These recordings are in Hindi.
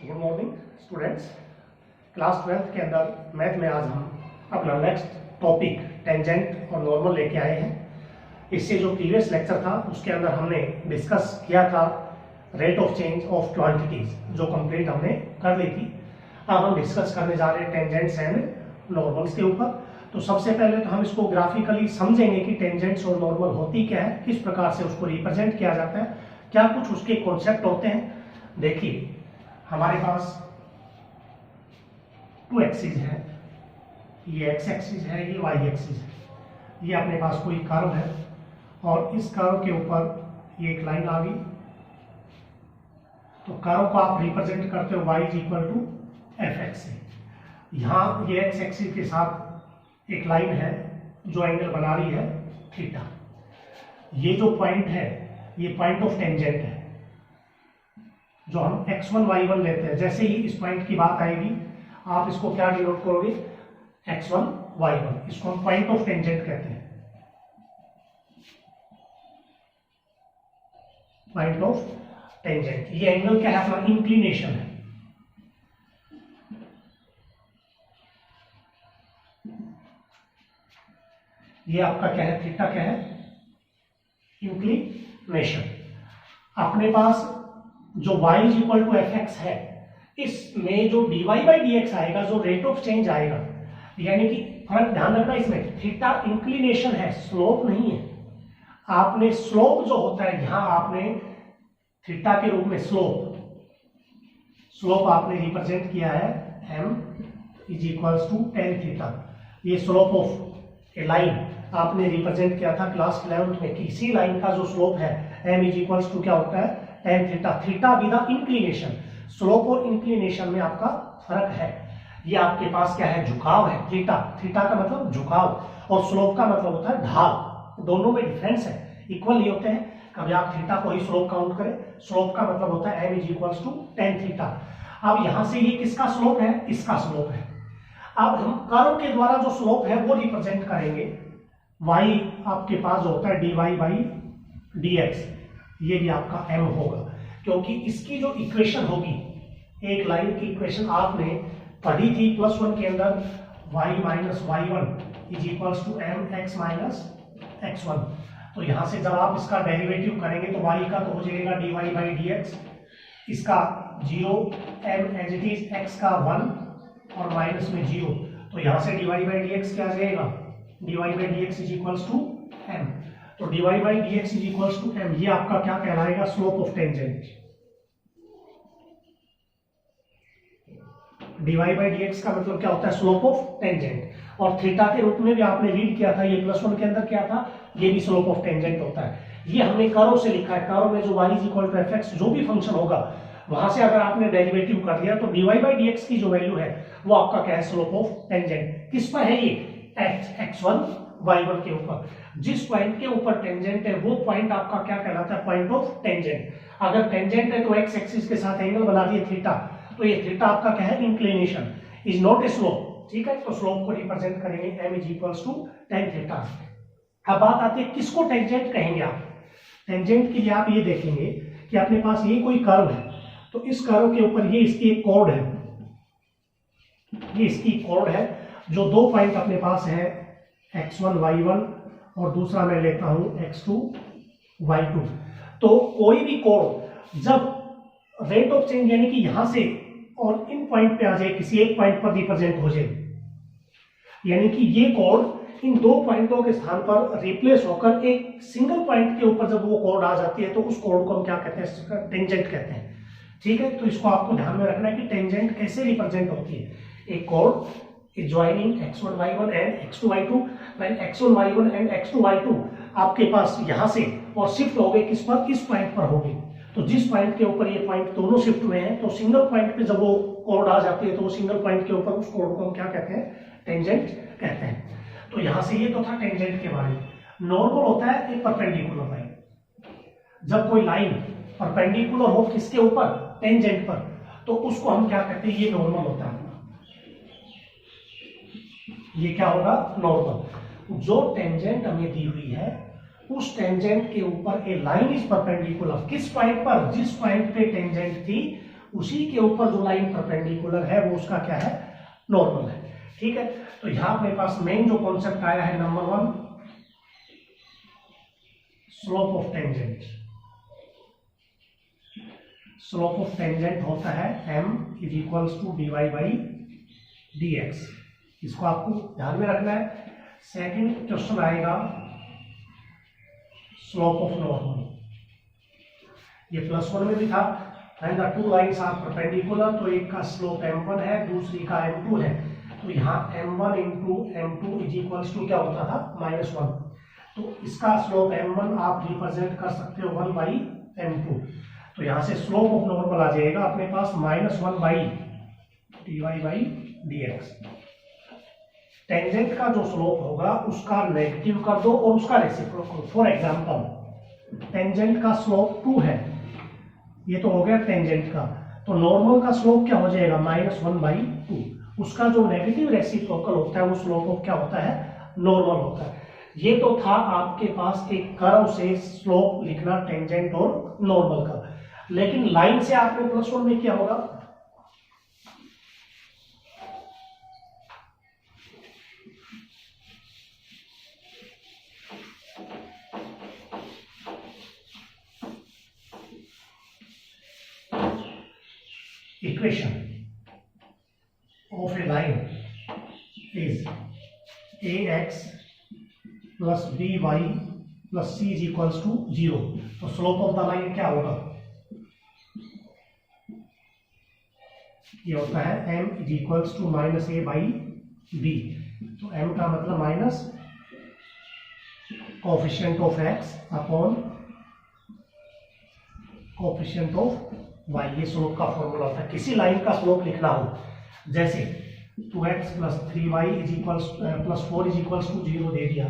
Good morning students. Class 12th के अंदर मैथ में आज हम अपना नेक्स्ट टॉपिक टेंजेंट और नॉर्मल लेके आए हैं। इससे जो प्रीवियस लेक्चर था उसके अंदर हमने डिस्कस किया था rate of change of quantities, जो कंप्लीट हमने कर ली थी। अब हम डिस्कस करने जा रहे हैं टेंजेंट्स एंड नॉर्मल्स के ऊपर। तो सबसे पहले तो हम इसको ग्राफिकली समझेंगे कि टेंजेंट्स और नॉर्मल होती क्या है, किस प्रकार से उसको रिप्रेजेंट किया जाता है, क्या कुछ उसके कॉन्सेप्ट होते हैं। देखिए, हमारे पास टू एक्सिस है, ये एक्स एक्सिस है, ये वाई एक्सिस है। ये अपने पास कोई कर्व है और इस कर्व के ऊपर ये एक लाइन आ गई। तो कर्व को आप रिप्रेजेंट करते हो y is equal to f x से। यहाँ ये एक्स एक्सिस के साथ एक लाइन है जो एंगल बना रही है थीटा। ये जो पॉइंट है ये पॉइंट ऑफ टेंजेंट है जो हम x1 y1 लेते हैं। जैसे ही इस पॉइंट की बात आएगी आप इसको क्या डिनोट करोगे, x1 y1। इसको हम पॉइंट ऑफ टेंजेंट कहते हैं, पॉइंट ऑफ टेंजेंट। ये एंगल क्या है, अपना इंक्लिनेशन है। ये आपका क्या है, थीटा क्या है, इंक्लिनेशन। अपने पास जो y is equal to f x है, इसमें जो dy बाई डी एक्स आएगा, जो रेट ऑफ चेंज आएगा, यानी कि फर्क ध्यान रखना इसमें, थीटा इंक्लिनेशन है, स्लोप नहीं है। आपने स्लोप जो होता है यहां आपने थीटा के रूप में स्लोप आपने रिप्रेजेंट किया है m is equals to tan theta. ये स्लोप ऑफ ए लाइन आपने रिप्रेजेंट किया था क्लास 11th में। किसी लाइन का जो स्लोप है m इज इक्वल्स टू क्या होता है, tan theta. Theta with inclination, slope और इंक्लिनेशन में आपका फर्क है। ये आपके पास क्या है, झुकाव है। थीटा का मतलब झुकाव और स्लोप का मतलब होता है ढाल। दोनों में डिफरेंस है, इक्वल नहीं होते हैं। कभी आप थीटा को ही स्लोप काउंट करें, स्लोप का मतलब होता है m is equals to tan theta. अब यहां से ये किसका स्लोप है, इसका स्लोप है। अब हम कर्व के द्वारा जो स्लोप है वो रिप्रेजेंट करेंगे। y आपके पास जो होता है dy बाई dx, ये भी आपका m होगा, क्योंकि इसकी जो इक्वेशन होगी, एक लाइन की इक्वेशन आपने पढ़ी थी +1 के अंदर, y minus y1 is equals to m x minus x1। तो यहां से जब आप इसका डेरिवेटिव करेंगे तो y का तो हो जाएगा dy बाई dx, इसका 0, m as it is, x का 1 और माइनस में 0। तो यहां से dy बाई dx क्या आ जाएगा, dy by dx is equals to m। तो dy by dx is equals to m, ये आपका क्या कहलाएगा, slope of tangent. dy by dx का मतलब क्या होता है, स्लोप ऑफ टेंजेंट। और थीटा के रूप में भी आपने रीड किया था, ये +1 के अंदर क्या था, ये भी स्लोप ऑफ टेंजेंट होता है। ये हमने कर्व से लिखा है। कर्व में जो y is equal to f x जो भी फंक्शन होगा, वहां से अगर आपने डेरिवेटिव कर दिया तो dy बाई dx की जो वैल्यू है वो आपका क्या है, स्लोप ऑफ टेंजेंट। किस पर है ये, x1 y1 के ऊपर। जिस पॉइंट के ऊपर टेंजेंट है वो पॉइंट आपका क्या कहलाता है, पॉइंट ऑफ टेंजेंट। अगर टेंजेंट है तो x एक्सिस के साथ एंगल बना दिए थीटा, तो ये थीटा आपका क्या है, inclination, is not a slope. ठीक है, तो स्लोप को रिप्रेजेंट करेंगे m is equals to tan theta. अब बात आती है किसको टेंजेंट कहेंगे आप। टेंजेंट के लिए आप ये देखेंगे कि अपने पास ये कोई कर्व है, तो इस कर्व के ऊपर ये इसकी एक कॉर्ड है, ये इसकी कॉर्ड है, जो दो पॉइंट अपने पास है x1 y1 और दूसरा मैं लेता हूं x2 y2। तो कोई भी कोड जब रेट ऑफ चेंज यानी कि यहां से और इन पॉइंट पे आ जाए, किसी एक पॉइंट पर रिप्रेजेंट हो जाए, यानी कि ये कोड इन दो पॉइंटों के स्थान पर रिप्लेस होकर एक सिंगल पॉइंट के ऊपर जब वो कोड आ जाती है तो उस कोड को हम क्या कहते हैं, टेंजेंट कहते हैं। ठीक है, तो इसको आपको ध्यान में रखना है कि टेंजेंट कैसे रिप्रेजेंट होती है। एक code is joining x1 y1 and x2 y2, when x1 y1 and x2 y2 आपके पास यहां से और शिफ्ट हो गए किस पर, इस पॉइंट पर होगी। तो जिस पॉइंट के ऊपर ये पॉइंट दोनों शिफ्ट हुए हैं, तो सिंगल पॉइंट पे जब वो कोड आ जाती है तो वो सिंगल पॉइंट के ऊपर उस कोड को हम क्या कहते हैं, टेंजेंट कहते हैं। तो यहां से ये तो था टेंजेंट के बारे में। नॉर्मल होता है एक परपेंडिकुलर लाइन। जब कोई लाइन परपेंडिकुलर हो किसके ऊपर, टेंजेंट पर, तो उसको हम क्या कहते हैं, ये नॉर्मल होता है। ये क्या होगा, नॉर्मल। जो टेंजेंट हमें दी हुई है उस टेंजेंट के ऊपर ए लाइन इज परपेंडिकुलर, किस पॉइंट पर, जिस पॉइंट पे टेंजेंट थी उसी के ऊपर जो लाइन परपेंडिकुलर है वो उसका क्या है, नॉर्मल है। ठीक है, तो यहां अपने पास मेन जो कॉन्सेप्ट आया है number 1, slope of tangent. Slope of tangent होता है m is equals to dy by dx। इसको आपको ध्यान में रखना है। सेकंड क्वेश्चन आएगा स्लोप ऑफ नॉर्मल। ये +1 में भी था, and the two lines are perpendicular, तो एक का स्लोप m1 है, दूसरी का m2 है। तो यहाँ m1 into m2 is equals to क्या होता था, -1। तो इसका स्लोप m1 आप रिप्रेजेंट कर सकते हो 1 बाई m2। तो यहाँ से स्लोप ऑफ नॉर्मल आ जाएगा अपने पास -1 by dy by dx। Tangent का जो स्लोप होगा उसका नेगेटिव कर दो और उसका रेसिप्रोकल। फॉर एग्जांपल टेंजेंट का स्लोप 2 है, ये तो हो गया टेंजेंट का, तो नॉर्मल का स्लोप क्या हो जाएगा, -1 बाई 2। उसका जो नेगेटिव रेसिप्रोकल होता है वो स्लोप ऑफ क्या होता है, नॉर्मल होता है। ये तो था आपके पास एक कर्व से स्लोप लिखना टेंजेंट और नॉर्मल का, लेकिन लाइन से आपने +1 में क्या होगा, equation of a line is ax plus by plus c is equals to 0। तो स्लोप ऑफ द लाइन क्या होगा, ये होता है m is equals to -a by b। तो m का मतलब minus coefficient of x upon coefficient of y। ये स्लोप का फॉर्मूला होता है। किसी लाइन का स्लोप लिखना हो, जैसे 2x + 3y + 4 is equals to 0 दे दिया,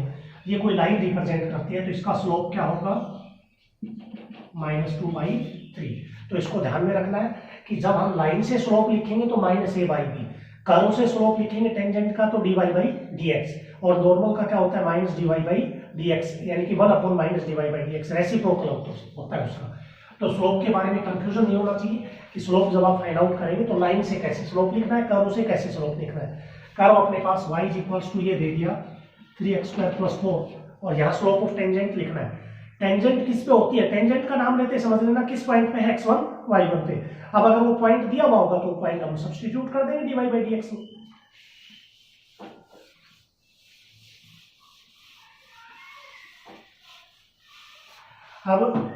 ये कोई लाइन रिप्रेजेंट करती है, तो इसका स्लोप क्या होगा, -2 बाई 3। तो इसको ध्यान में रखना है कि जब हम लाइन से स्लोप लिखेंगे तो -a बाई b, कर्व से स्लोप लिखेंगे टेंजेंट का तो dy बाई dx, और नॉर्मल का क्या होता है -dy बाई dx, यानी कि 1 - dy बाई dx रेसिप्रोकल होता है उसका। तो स्लोप के बारे में कंफ्यूजन नहीं होना चाहिए कि स्लोप जब आप फाइंड आउट करेंगे तो लाइन से कैसे स्लोप लिखना है, कर्व से कैसे स्लोप लिखना है। कर्व अपने पास y इज इक्वल्स टू ये दे दिया 3x² + 4, और यहाँ स्लोप ऑफ टेंजेंट लिखना है। टेंजेंट किस पे होती है, टेंजेंट का नाम लेते समझ लेना किस पॉइंट पे है, x1 y1 पे। अब अगर वो पॉइंट दिया हुआ होगा तो पॉइंट हम सब्स्टिट्यूट कर देंगे dy बाई dx में। अब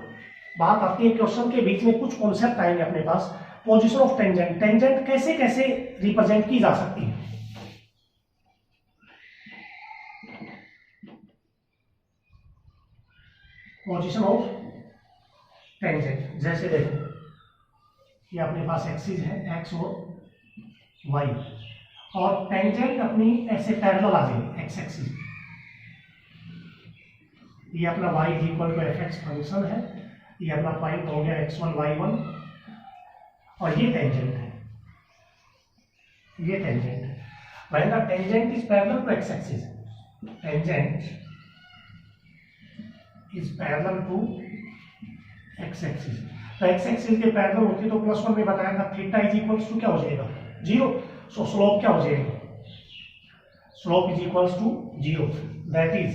बात आती है क्वेश्चन के बीच में कुछ कॉन्सेप्ट आएंगे अपने पास। पोजीशन ऑफ टेंजेंट, टेंजेंट कैसे कैसे रिप्रेजेंट की जा सकती है। पोजीशन ऑफ टेंजेंट, जैसे देखो ये अपने पास एक्सिस है x और y, और टेंजेंट अपनी ऐसे पैरेलल आ जाएगी x एक्सिस। ये अपना y is equal to fx function है, ये अपना पॉइंट हो गया x1 y1, और ये टेंजेंट है, ये टेंजेंट है। When the tangent is parallel to x axis, tangent is parallel to x axis, तो x एक्सिस के पैरेलल होती है तो +1 में बताया था थीटा इज इक्वल्स टू क्या हो जाएगा, 0। सो स्लोप क्या हो जाएगा, slope is equals to 0, that is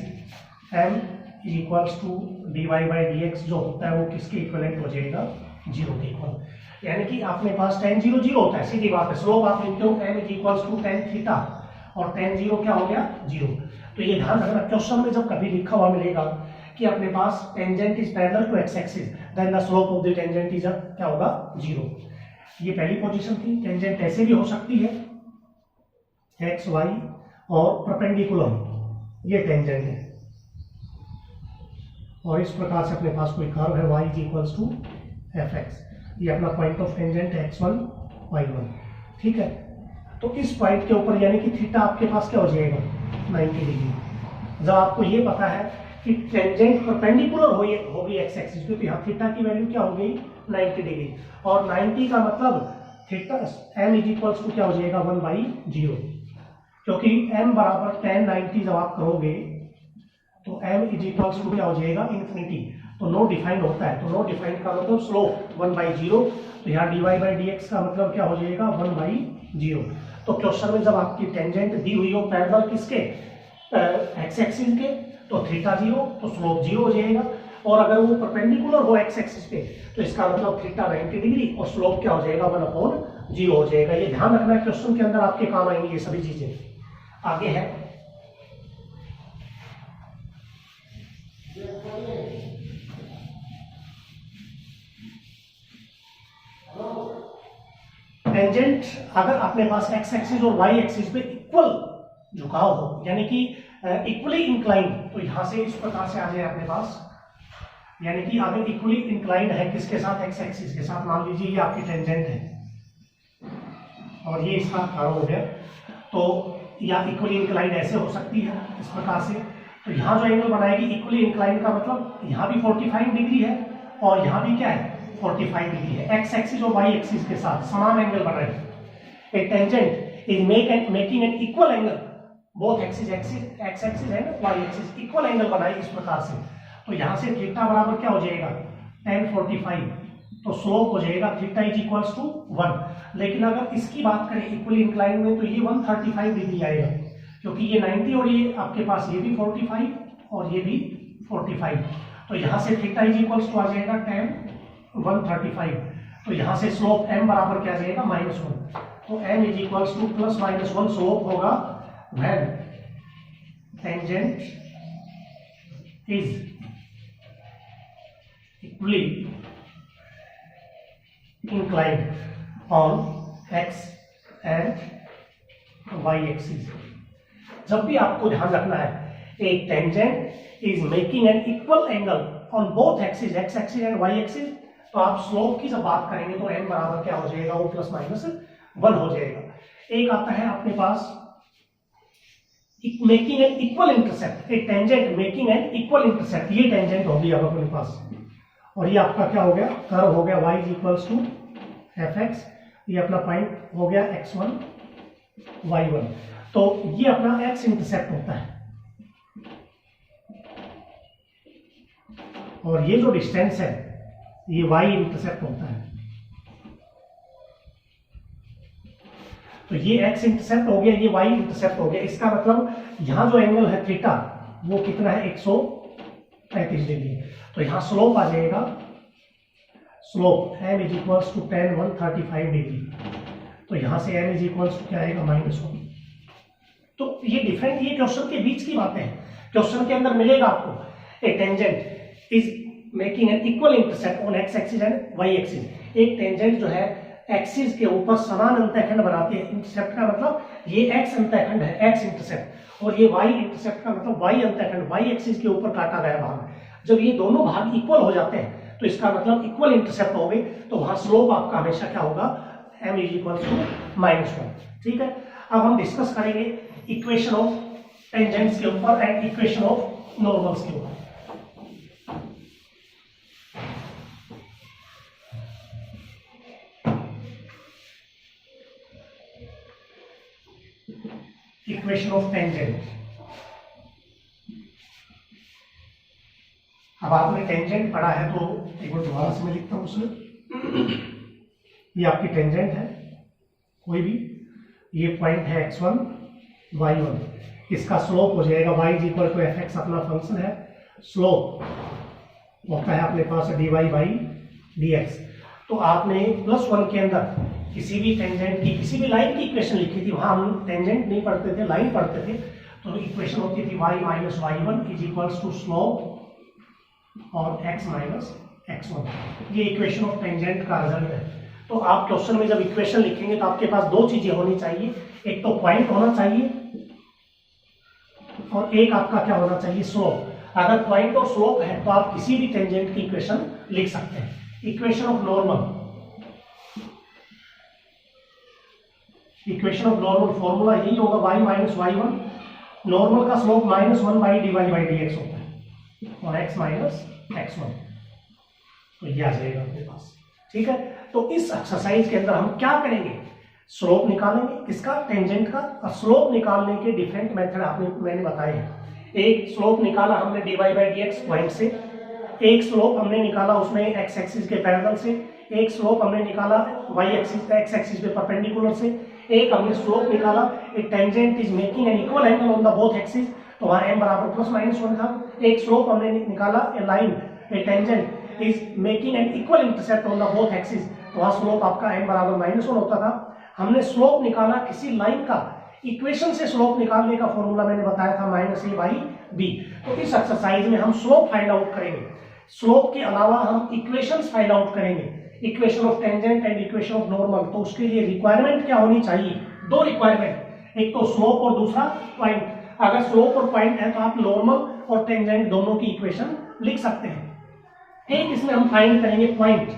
m is equals to dy by dx जो होता है वो किसके इक्वलेंट हो जाएगा, 0 के इक्वल। यानी कि अपने पास tan 0 0 होता है, सीधी बात है। स्लोप आप लिखते हो m is equals to tan theta, और tan 0 क्या हो गया, 0। तो ये ध्यान रखना, क्वेश्चन में जब कभी लिखा हुआ मिलेगा कि अपने पास tangent is parallel to x axis, then the slope of the tangent is क्या होगा, 0। ये पहली पोजीशन थी। टेंजेंट ऐसे भी हो सकती है x y और परपेंडिकुलर, ये टेंजेंट है, और इस प्रकार से अपने पास कोई कर्व है y is equals to fx, ये अपना पॉइंट ऑफ टेंजेंट है x1 y1, ठीक है। तो इस पॉइंट के ऊपर यानी कि थीटा आपके पास क्या हो जाएगा, 90 डिग्री। जब आपको ये पता है कि टेंजेंट परपेंडिकुलर होगी x एक्सिस, क्योंकि यहाँ थीटा की वैल्यू क्या हो गई, 90 डिग्री, और 90 का मतलब theta m is equals to क्या हो जाएगा, 1/0, क्योंकि m बराबर tan 90 जब आप करोगे तो m इज इक्वल्स टू क्या हो जाएगा, इन्फिनिटी। तो नो डिफाइंड होता है, तो नो डिफाइंड का मतलब स्लोप 1/0, तो यहाँ dy/dx का मतलब क्या हो जाएगा 1/0। तो क्वेश्चन में जब आपकी टेंजेंट दी हुई हो पैरेलल किसके एक्स एक्सिस के, तो थीटा 0, तो स्लोप 0 हो जाएगा। और अगर वो परपेंडिकुलर हो एक्स एक्सिस पे, तो इसका मतलब थीटा 90 डिग्री और स्लोप क्या हो जाएगा 1/0 हो जाएगा। ये ध्यान रखना है, क्वेश्चन के अंदर आपके काम आएंगी ये सभी चीजें। आगे है टेंजेंट, अगर अपने पास एक्स एक्सिस और वाई एक्सिस पे इक्वल झुकाव हो, यानी कि इक्वली इंक्लाइन, तो यहां से इस प्रकार से आ जाए अपने पास, यानी कि अगर इक्वली इंक्लाइंड है किसके साथ, एक्स एक्सिस के साथ, मान लीजिए ये आपकी टेंजेंट है और ये इसका कर्व हो गया, तो या इक्वली इंक्लाइंड ऐसे हो सकती है इस प्रकार से। तो यहाँ जो एंगल बनाएगी इक्वली इंक्लाइंड का मतलब यहाँ भी 45 डिग्री है और यहाँ भी क्या है 45 डिग्री है, एक्स एक्सिस और वाई एक्सिस के साथ समान एंगल बन रहे हैं। A tangent is making an equal angle, both axis X axis and Y axis equal angle बनाए इस प्रकार से। तो यहाँ से थीटा बराबर क्या हो जाएगा tan 45, तो स्लोप हो जाएगा थीटा इज इक्वल्स टू 1। लेकिन अगर इसकी बात करें इक्वली इंक्लाइन में, तो ये 135 डिग्री आएगा, क्योंकि ये 90 और ये आपके पास ये भी 45 और ये भी 45। तो यहाँ से थीटा इज इक्वल्स टू आ जाएगा tan 135। तो यहाँ से स्लोप m बराबर क्या आ जाएगा -1। तो m is equals to +-1 slope होगा when tangent is equally inclined on x and y axis। जब भी आपको ध्यान रखना है a tangent is making an equal angle on both axes, x axis and y axis, तो आप स्लोप की जब बात करेंगे तो m बराबर क्या हो जाएगा, वो +-1 हो जाएगा। एक आता है अपने पास making an equal intercept, a tangent making an equal intercept, ये टेंजेंट होगी अब अपने पास, और ये आपका क्या हो गया कर्व हो गया y इक्वल्स टू fx, ये अपना पॉइंट हो गया x1 y1। तो ये अपना x इंटरसेप्ट होता है और ये जो डिस्टेंस है ये y इंटरसेप्ट होता है। तो ये x इंटरसेप्ट हो गया, ये y इंटरसेप्ट हो गया। इसका मतलब यहां जो एंगल है थीटा वो कितना है 135 डिग्री। तो यहाँ स्लोप आ जाएगा, slope m is equals to tan 135 degree. तो यहाँ से m इज इक्वल्स टू क्या आएगा -1। तो ये डिफरेंट, ये क्वेश्चन के बीच की बातें हैं। क्वेश्चन के अंदर मिलेगा आपको a tangent is making an equal intercept on x axis and y axis. एक टेंजेंट जो है एक्सिस के ऊपर समान अंतःखंड बनाती है। इंटरसेप्ट का मतलब ये x अंतःखंड है, x इंटरसेप्ट, और ये y इंटरसेप्ट का मतलब y अंतःखंड, y एक्सिस के ऊपर काटा गया भाग। जब ये दोनों भाग इक्वल हो जाते हैं तो इसका मतलब इक्वल इंटरसेप्ट हो गए, तो वहां स्लोप आपका हमेशा क्या होगा m इज इक्वल टू -1। ठीक है, अब हम डिस्कस करेंगे इक्वेशन ऑफ टेंजेंट्स के ऊपर एंड इक्वेशन ऑफ नॉर्मल्स के ऊपर। इक्वेशन ऑफ टेंजेंट, अब आपने टेंजेंट पढ़ा है तो एक बार दोबारा से मैं लिखता हूं उसमें। ये आपकी टेंजेंट है कोई भी, ये पॉइंट है x1 y1, इसका स्लोप हो जाएगा y is equal to fx, अपना फंक्शन है। स्लोप होता है अपने पास dy/dx। तो आपने +1 के अंदर किसी भी टेंजेंट की, किसी भी लाइन की इक्वेशन लिखी थी, वहां हम टेंजेंट नहीं पढ़ते थे, लाइन पढ़ते थे। तो इक्वेशन होती थी y - y1 is equals to slope और x - x1। ये इक्वेशन ऑफ टेंजेंट का रिजल्ट है। तो आप क्वेश्चन में जब इक्वेशन लिखेंगे तो आपके पास दो चीजें होनी चाहिए, एक तो पॉइंट होना चाहिए और एक आपका क्या होना चाहिए, स्लोप। अगर पॉइंट और स्लोप है तो आप किसी भी टेंजेंट की इक्वेशन लिख सकते हैं। Equation of normal, equation of normal formula यही होगा y - y1, नॉर्मल का स्लोप -1/dy/dx होता है और x - x1। तो ये आ जाएगा अपने पास। ठीक है, तो इस एक्सरसाइज के अंदर हम क्या करेंगे, स्लोप निकालेंगे किसका, टेंजेंट का। और स्लोप निकालने के डिफरेंट मेथड मैंने बताए हैं। एक स्लोप निकाला हमने dy/dx पॉइंट से, एक स्लोप हमने निकाला उसमें एक्स एक्सिस के पैरेलल से, एक स्लोप हमने निकाला वाई एक्सिस एक्स एक्सिस पे परपेंडिकुलर से, एक हमने स्लोप निकाला a tangent is making an equal angle on the both axis, तो वहां m बराबर +-1 था। एक स्लोप हमने निकाला a line a tangent is making an equal intercept on the both axis, तो वहां स्लोप आपका m बराबर -1 होता था। हमने स्लोप निकाला किसी लाइन का, इक्वेशन से स्लोप निकालने का फॉर्मूला मैंने बताया था -a/b। तो इस एक्सरसाइज में हम स्लोप फाइंड आउट करेंगे, स्लोप के अलावा हम इक्वेशंस फाइंड आउट करेंगे, equation of tangent and equation of normal. तो उसके लिए रिक्वायरमेंट क्या होनी चाहिए, दो रिक्वायरमेंट, एक तो स्लोप और दूसरा पॉइंट। अगर स्लोप और पॉइंट है तो आप नॉर्मल और टेंजेंट दोनों की इक्वेशन लिख सकते हैं। एक इसमें हम फाइंड करेंगे पॉइंट,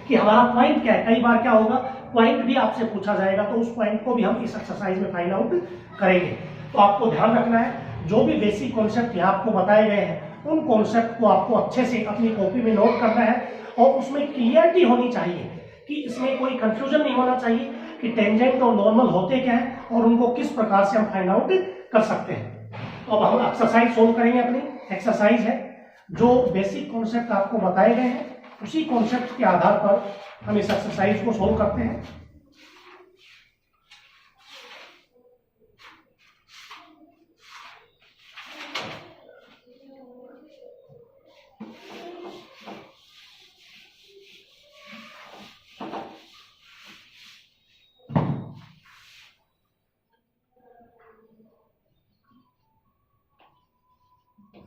कि हमारा पॉइंट क्या है। कई बार क्या होगा, पॉइंट भी आपसे पूछा जाएगा, तो उस पॉइंट को भी हम इस एक्सरसाइज में फाइंड आउट करेंगे। तो आपको ध्यान रखना है, जो भी बेसिक कॉन्सेप्ट यहाँ आपको बताए गए हैं उन कॉन्सेप्ट को आपको अच्छे से अपनी कॉपी में नोट करना है, और उसमें क्लियरिटी होनी चाहिए कि इसमें कोई कंफ्यूजन नहीं होना चाहिए कि टेंजेंट और नॉर्मल होते क्या है और उनको किस प्रकार से हम फाइंड आउट कर सकते हैं। तो अब हम एक्सरसाइज सोल्व करेंगे। अपनी एक्सरसाइज है, जो बेसिक कॉन्सेप्ट आपको बताए गए हैं उसी कॉन्सेप्ट के आधार पर हम इस एक्सरसाइज को सोल्व करते हैं।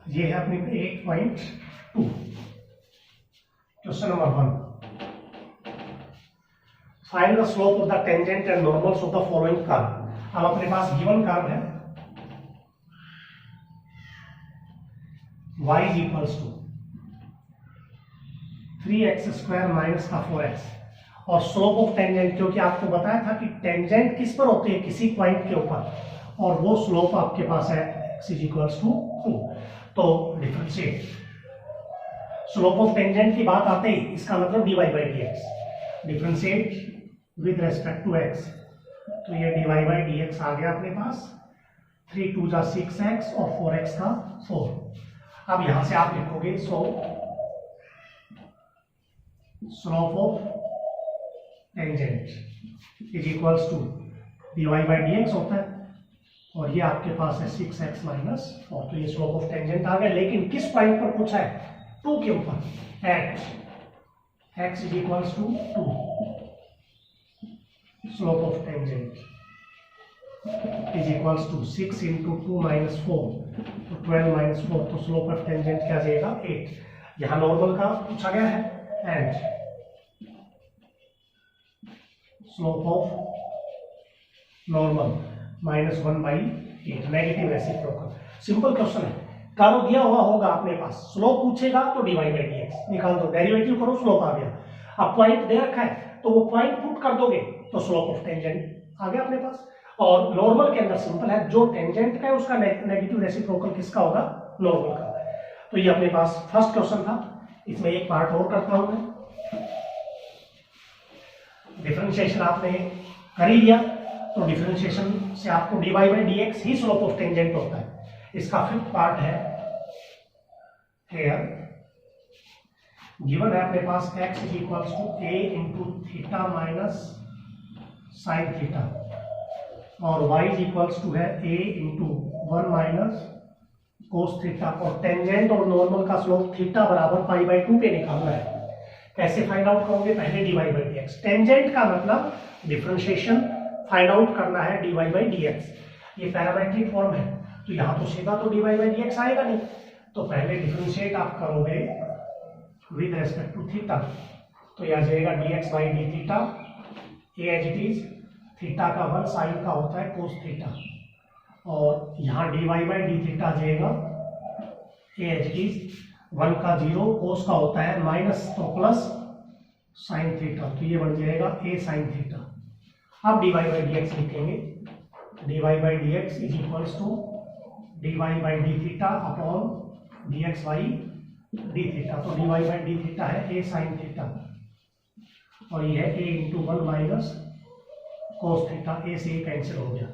ये है अपनी 8.2 question number 1। Find the slope of the tangent and normals of the following curve. अब अपने पास गिवन कर्व है y is equals to 3x² minus का 4x, और स्लोप ऑफ टेंजेंट, क्योंकि आपको बताया था कि टेंजेंट किस पर होती है, किसी पॉइंट के ऊपर, और वो स्लोप आपके पास है x इज इक्वल्स टू 2। तो डिफरेंशिएट, स्लोप ऑफ टेंजेंट की बात आते ही इसका मतलब dy/dx, differentiate with respect to x, तो ये dy/dx आ गया अपने पास, 3 2 जा 6x और 4x का 4। अब यहां से आप लिखोगे slope of tangent is equals to dy/dx होता है, और ये आपके पास है 6x माइनस 4, तो ये स्लोप ऑफ टेंजेंट आ गया। लेकिन किस पॉइंट पर पूछा है, 2 के ऊपर, at x is equals to 2, slope of tangent is equals to 6 into 2 minus 4, तो 12 माइनस 4, तो स्लोप ऑफ टेंजेंट क्या जाएगा 8। यहां नॉर्मल का पूछा गया है, and slope of normal -1/8, negative reciprocal. Simple question है, कर्व दिया हुआ होगा अपने पास, स्लोप पूछेगा तो dy/dx निकाल दो, डेरिवेटिव करो, स्लोप आ गया। अब पॉइंट दे रखा है तो वो पॉइंट पुट कर दोगे तो स्लोप ऑफ टेंजेंट आ गया अपने पास। और नॉर्मल के अंदर सिंपल है, जो टेंजेंट का है उसका नेगेटिव रेसिप्रोकल किसका होगा, नॉर्मल का। तो ये अपने पास फर्स्ट क्वेश्चन था। इसमें एक पार्ट और करता हूं मैं। डिफरेंशिएशन आपने कर ही लिया, तो डिफरेंशिएशन से आपको dy/dx he slope of tangent होता है। इसका फिफ्थ पार्ट है, हियर गिवन है अपने पास x is equals to a into theta minus sine theta, और y इज इक्वल्स टू है a into 1 minus cos theta, और टेंजेंट और नॉर्मल का स्लोप थीटा बराबर π/2 पे निकालना है। कैसे फाइंड आउट करोगे, पहले dy/dx, टेंजेंट का मतलब डिफरेंशिएशन फाइंड आउट करना है dy/dx, ये पैरामेट्रिक फॉर्म है, तो यहां तो सीधा तो dy/dx आएगा नहीं, तो पहले डिफरेंशिएट आप करोगे विद रेस्पेक्ट टू थीटा, तो यह जाएगा dx/d theta, as it is, theta का 1 साइन का होता है कोस थीटा, और यहाँ dy/d थीटा जाएगा एज इट इज 1 का 0, कोस का होता है माइनस, तो प्लस साइन थीटा, तो ये बन जाएगा a साइन थीटा। अब dy/dx लिखेंगे, dy/dx is equals to dy/d theta upon dx/d theta, तो dy/d थीटा है a साइन थीटा, और ये है a into 1 minus cos theta, a से a कैंसिल हो गया।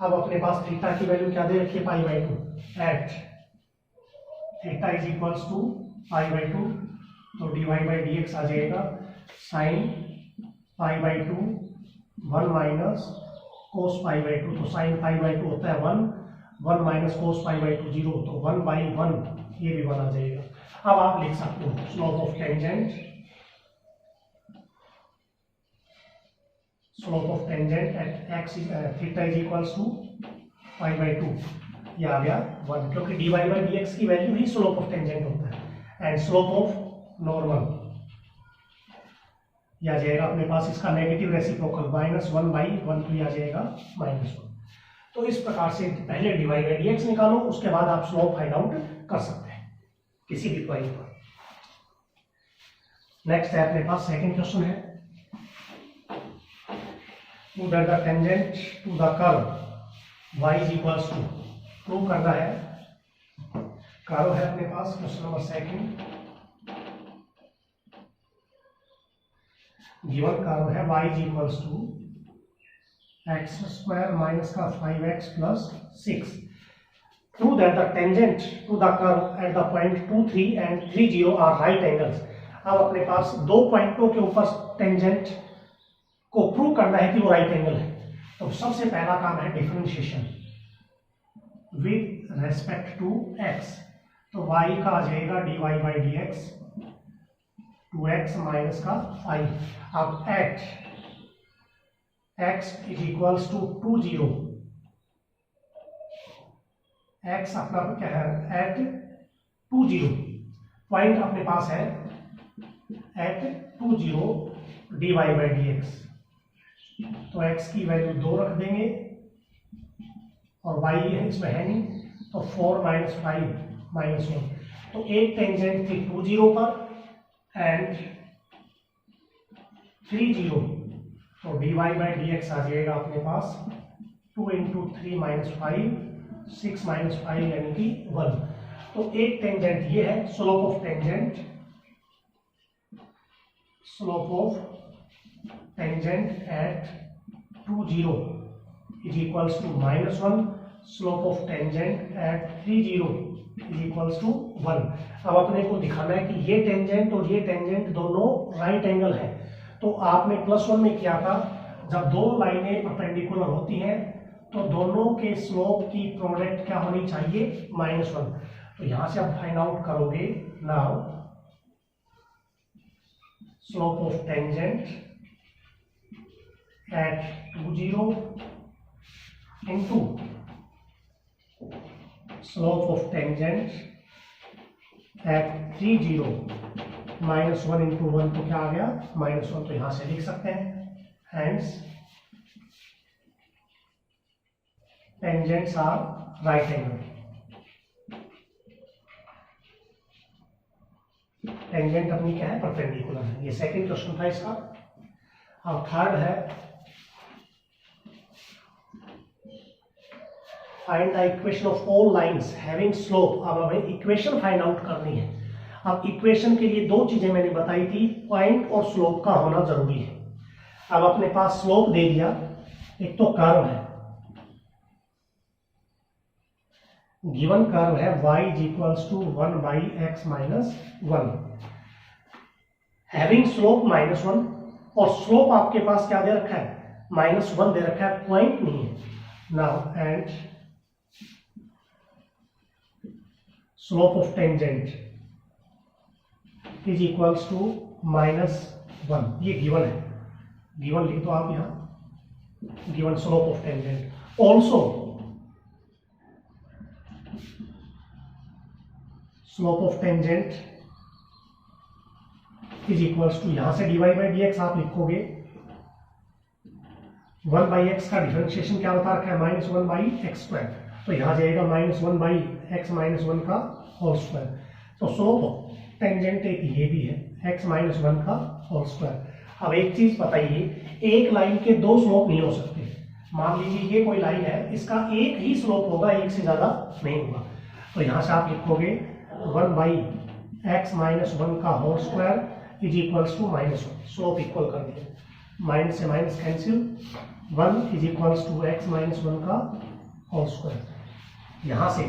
अब अपने पास थीटा की वैल्यू क्या दे रखी है, π/2, at theta is equals to pi by two, तो dy बाई डी एक्स आ जाएगा sine pi by two 1 minus cos pi by two, तो साइन पाई बाई टू होता है 1 minus cos pi by two 0, तो 1/1 ये भी 1 आ जाएगा। अब आप लिख सकते हो slope of tangent at x theta is equals to pi by two, ये आ गया 1, क्योंकि dy बाई डी एक्स की वैल्यू ही स्लोप ऑफ टेंजेंट होता है। एंड स्लोप ऑफ नॉर्मल ये आ जाएगा अपने पास, इसका नेगेटिव रेसिप्रोकल -1/1, तो ये आ जाएगा -1। तो इस प्रकार से पहले dy बाई डी एक्स निकालो, उसके बाद आप स्लोप फाइंड आउट कर सकते हैं किसी भी पॉइंट पर। नेक्स्ट है अपने पास सेकंड क्वेश्चन है, to that the tangent to the curve y is equals to, prove करना है। कर्व है अपने पास question number second, given curve है y is equals to x² minus का 5x plus 6। Prove that the tangent to the curve at the point 2, 3 and 3, 0 are right angles। अब अपने पास दो पॉइंटों के ऊपर टेंजेंट को प्रूव करना है कि वो राइट एंगल है। तो सबसे पहला काम है differentiation with respect to x, तो y का आ जाएगा dy by D x 2x minus का 5। अब at x is equals to 2, 0, x अपना क्या है एट 2, 0, पॉइंट अपने पास है at 2, 0 dy by D x, तो x की वैल्यू 2 रख देंगे और y है इसमें है नहीं, तो 4 माइनस 5 माइनस 1, तो एक टेंजेंट थी 2, 0 पर एंड 3, 0, तो dy बाई डी एक्स आ जाएगा अपने पास 2 इंटू 3 माइनस 5, 6 माइनस 5 यानी कि 1। तो एक टेंजेंट ये है, slope of tangent at 2, 0 is equals to -1, slope of tangent at 3, 0 is equals to 1। अब अपने को दिखाना है कि ये टेंजेंट और ये टेंजेंट दोनों राइट एंगल है। तो आपने +1 में किया था, जब दो लाइनें परपेंडिकुलर होती हैं तो दोनों के स्लोप की प्रोडक्ट क्या होनी चाहिए, -1। तो यहां से आप फाइंड आउट करोगे, now slope of tangent at 2, 0 into slope of tangent at 3, 0 -1 into 1, तो क्या आ गया -1, तो यहां से लिख सकते हैं hence tangents are right angle. Tangent अपनी क्या है, परपेंडिकुलर है। ये सेकंड क्वेश्चन था इसका। अब थर्ड है, find the equation of all lines having slope. अब हमें इक्वेशन फाइंड आउट करनी है। अब इक्वेशन के लिए दो चीजें मैंने बताई थी, पॉइंट और स्लोप का होना जरूरी है। अब अपने पास स्लोप दे दिया, एक तो कर्व है, गिवन कर्व है y is equals to 1/x minus 1, having slope -1, और स्लोप आपके पास क्या दे रखा है, -1 दे रखा है, पॉइंट नहीं है। Now and slope of tangent is equals to -1, ये गिवन है, गिवन लिख दो आप यहां, given slope of tangent. Also slope of tangent is equals to, यहां से dy बाई डी एक्स आप लिखोगे, 1/x का डिफरेंशिएशन क्या बता रखा है, -1/x², तो यहां जाएगा -1/x माइनस 1 का होल स्क्वायर। तो स्लोप ऑफ टेंजेंट एक ये भी है, x माइनस 1 का होल स्क्वायर। अब एक चीज बताइए, एक लाइन के दो स्लोप नहीं हो सकते। मान लीजिए ये कोई लाइन है, इसका एक ही स्लोप होगा, एक से ज्यादा नहीं होगा। तो यहां से आप लिखोगे 1/x माइनस 1 का whole square is equals to -1, slope equal कर दिया, माइनस से minus cancel, 1 is equals to x minus 1 का होल स्क्वायर। यहां से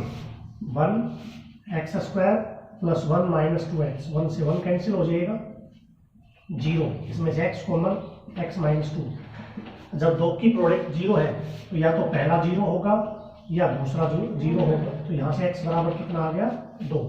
1x² प्लस 1 माइनस 2x, 1 से 1 कैंसिल हो जाएगा, 0, इसमें से x कॉमन, x माइनस 2। जब दो की प्रोडक्ट 0 है तो या तो पहला 0 होगा या दूसरा 0 होगा, तो यहाँ से x बराबर कितना आ गया, 2।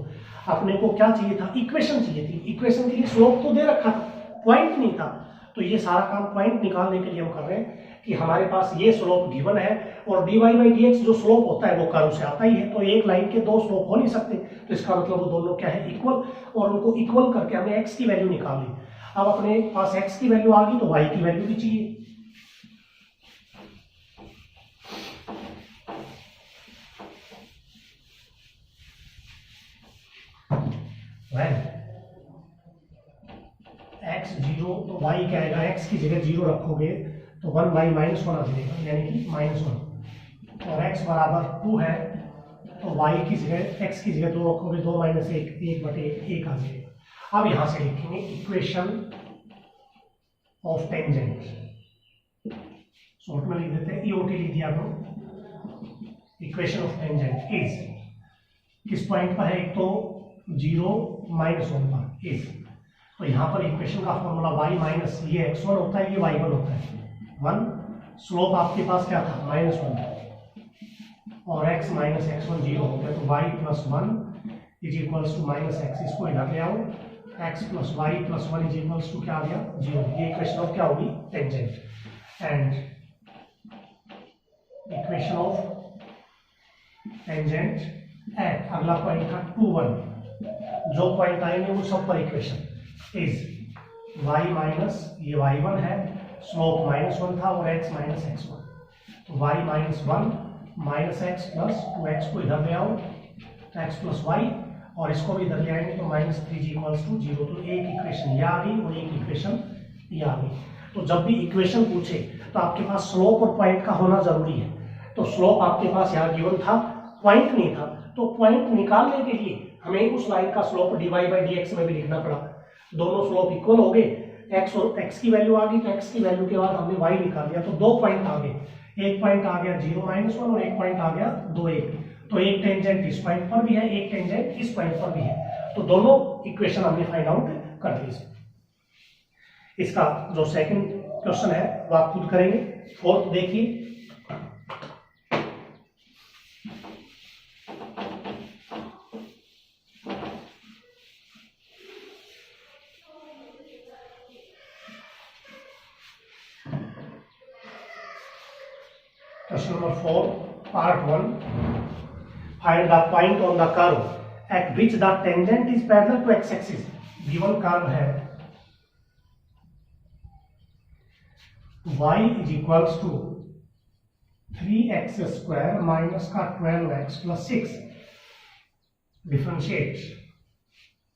अपने को क्या चाहिए था, इक्वेशन चाहिए थी। इक्वेशन के लिए स्लोप तो दे रखा था, पॉइंट नहीं था, तो ये सारा काम पॉइंट निकालने के लिए हम कर रहे हैं कि हमारे पास ये स्लोप गिवन है और dy बाई dx जो स्लोप होता है वो कर्व से आता ही है, तो एक लाइन के दो स्लोप हो नहीं सकते, तो इसका मतलब वो दोनों क्या है, इक्वल, और उनको इक्वल करके हमें x की वैल्यू निकालनी। अब अपने पास x की वैल्यू आ गई तो y की वैल्यू भी चाहिए। x 0 तो y क्या आएगा, x की जगह 0 रखोगे तो 1 बाई माइनस 1 आ जाएगा, यानी कि -1, और x बराबर 2 है तो y की जगह, x की जगह 2 रखोगे, 2 माइनस 1, 1/1 आ जाएगा। अब यहां से लिखेंगे इक्वेशन ऑफ टेंजेंट, शॉर्ट में लिख देते हैं, ईओटी लिख दिया आपको। इक्वेशन ऑफ टेंजेंट इज, किस पॉइंट पर है, एक तो 0 -1 पर इज, तो यहाँ पर इक्वेशन का फॉर्मूला y माइनस, ये x1 होता है, ये y1 होता है, 1, स्लोप आपके पास क्या था, -1, और x माइनस x1 0 हो गया, तो y plus 1 is equals to minus x, इसको इधर ले आओ, x plus y plus 1 is equals to क्या आ गया, 0। ये इक्वेशन ऑफ क्या होगी, tangent. And equation of tangent at, अगला पॉइंट था 2, 1, जो पॉइंट आएंगे वो सब पर इक्वेशन इज y माइनस, ये y1 है, स्लोप -1 था, और x माइनस x1, तो y minus 1 minus x plus 2x को इधर ले आओ, तो x प्लस y, और इसको भी इधर ले आएंगे तो -3 इक्वल्स टू 0। तो एक इक्वेशन ये आ गई और एक इक्वेशन ये आ गई। तो जब भी इक्वेशन पूछे तो आपके पास स्लोप और पॉइंट का होना जरूरी है। तो स्लोप आपके पास यहाँ गिवन था, पॉइंट नहीं था, तो पॉइंट निकालने के लिए हमें उस लाइन का स्लोप dy बाई dx में भी लिखना पड़ा। दोनों स्लोप इक्वल हो गए, x और x की वैल्यू आ गई, तो x की वैल्यू के बाद हमने y निकाल दिया, तो दो पॉइंट आ गए, एक पॉइंट आ गया 0 -1 और एक पॉइंट आ गया 2, 1। तो एक टेंजेंट इस पॉइंट पर भी है, एक टेंजेंट इस पॉइंट पर भी है, तो दोनों इक्वेशन हमने फाइंड आउट कर दी। इसका जो सेकंड क्वेश्चन है वो आप खुद करेंगे। फोर्थ देखिए, question number 4, part 1. Find the point on the curve at which the tangent is parallel to x-axis. Given curve है y is equals to 3x square minus का 12x plus 6. Differentiate